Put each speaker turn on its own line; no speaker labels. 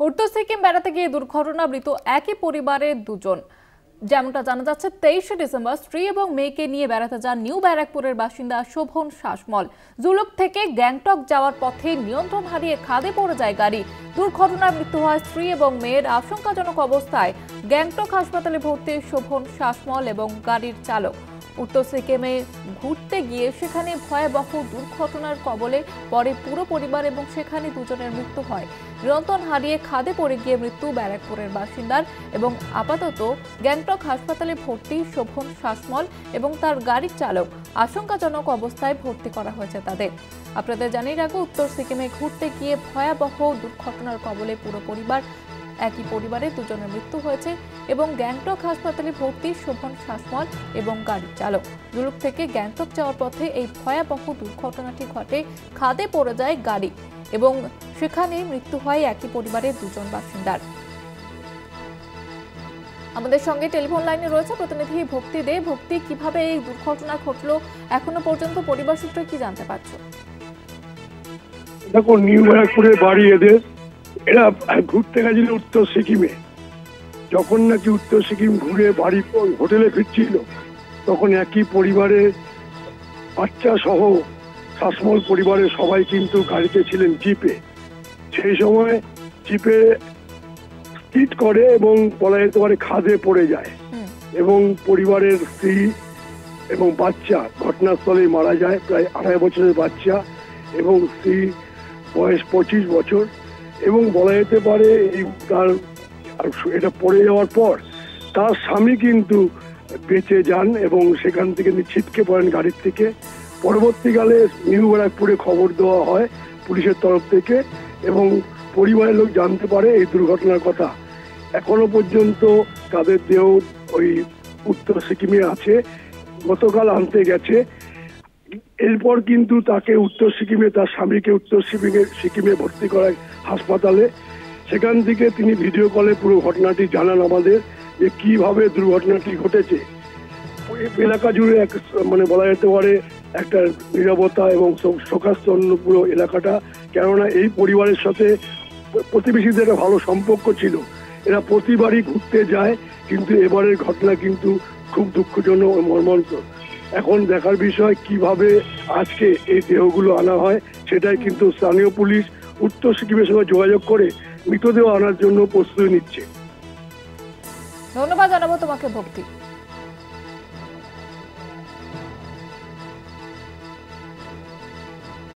উত্তর সিকিম বেড়াতে গিয়ে দুর্ঘটনা, মৃত একই পরিবারের দুজন। যেমনটা জানা যাচ্ছে, 23শে ডিসেম্বর স্ত্রী এবং মেয়েকে নিয়ে বেড়াতে যান নিউ ব্যারাকপুরের বাসিন্দা শোভন শাসমল। জুলুক থেকে গ্যাংটক যাওয়ার পথে নিয়ন্ত্রণ হারিয়ে খাদে পড়ে যায় গাড়ি। দুর্ঘটনায় মৃত্যু হয় স্ত্রী এবং মেয়ের। আশঙ্কাজনক অবস্থায় গ্যাংটক হাসপাতালে ভর্তি শোভন শাসমল এবং গাড়ির চালক। উত্তর সিকিমে ঘুরতে গিয়ে সেখানে ভয়াবহ দুর্ঘটনার কবলে পড়ে পুরো পরিবার এবং সেখানে দুজনের মৃত্যু হয়। নিয়ন্ত্রণ হারিয়ে খাদে পড়ে গিয়ে মৃত্যু ব্যারাকপুরের বাসিন্দার এবং আপাতত গ্যাংটক হাসপাতালে ভর্তি শোভন শাসমল এবং তার গাড়ির চালক। আশঙ্কাজনক অবস্থায় ভর্তি করা হয়েছে তাদের। আপনাদের জানিয়ে রাখবো, উত্তর সিকিমে ঘুরতে গিয়ে ভয়াবহ দুর্ঘটনার কবলে পুরো পরিবার। একই পরিবারে দুজনের মৃত্যু হয়েছে এবং গ্যাংটক হাসপাতালে ভর্তি শোভন শাসমল এবং গাড়ির চালক। জুলুক থেকে গ্যাংটক যাওয়ার পথে এই ভয়াবহ দুর্ঘটনাটি ঘটে। খাদে পড়ে যায় গাড়ি এবং সেখানে মৃত্যু হয় একই পরিবারের দুজন বাসিন্দার। আমাদের সঙ্গে টেলিফোন লাইনে রয়েছে প্রতিনিধি ভক্তি দে। ভক্তি, কিভাবে এই দুর্ঘটনা ঘটলো, এখনো পর্যন্ত পরিবার সূত্রে কি জানতে পারছো?
দেখো, নিউ ব্যারাকপুরে বাড়ি এদের। এরা ঘুরতে গেছিল উত্তর সিকিমে। যখন নাকি উত্তর সিকিম ঘুরে বাড়ি হোটেলে ফিরছিল, তখন একই পরিবারের বাচ্চা সহ শাসমল পরিবারের সবাই কিন্তু গাড়িতে ছিলেন জিপে। সেই সময় জিপে স্কিড করে এবং বলা যেতে পারে খাদে পড়ে যায় এবং পরিবারের স্ত্রী এবং বাচ্চা ঘটনাস্থলে মারা যায়। প্রায় 2.5 বছরের বাচ্চা এবং স্ত্রী বয়স 25 বছর। এবং বলা যেতে পারে তার এটা পড়ে যাওয়ার পর তার স্বামী কিন্তু বেঁচে যান এবং সেখান থেকে ছিটকে পড়েন গাড়ির থেকে। পরবর্তীকালে নিউ ব্যারাকপুরে খবর দেওয়া হয় পুলিশের তরফ থেকে এবং পরিবারের লোক জানতে পারে এই দুর্ঘটনার কথা। এখনো পর্যন্ত তাদের দেহ ওই উত্তর সিকিমে আছে, গতকাল আনতে গেছে। এরপর কিন্তু তাকে উত্তর সিকিমে, তার স্বামীকে উত্তর সিকিমে ভর্তি করায় হাসপাতালে। সেখান থেকে তিনি ভিডিও কলে পুরো ঘটনাটি জানান আমাদের যে কিভাবে দুর্ঘটনাটি ঘটেছে। এলাকা জুড়ে মানে বলা যেতে পারে একটা নীরবতা এবং শোকাচ্ছন্ন পুরো এলাকাটা। কেননা এই পরিবারের সাথে প্রতিবেশীদের একটা ভালো সম্পর্ক ছিল। এরা প্রতিবারই ঘুরতে যায়, কিন্তু এবারের ঘটনা কিন্তু খুব দুঃখজনক ও মর্মান্তিক। এখন দেখার বিষয় কিভাবে আজকে এই দেহগুলো আনা হয়, সেটাই কিন্তু স্থানীয় পুলিশ উত্তর সিকিমের সঙ্গে যোগাযোগ করে মৃতদেহ আনার জন্য প্রস্তুতি নিচ্ছে।
ধন্যবাদ জানাবো তোমাকে ভক্তি।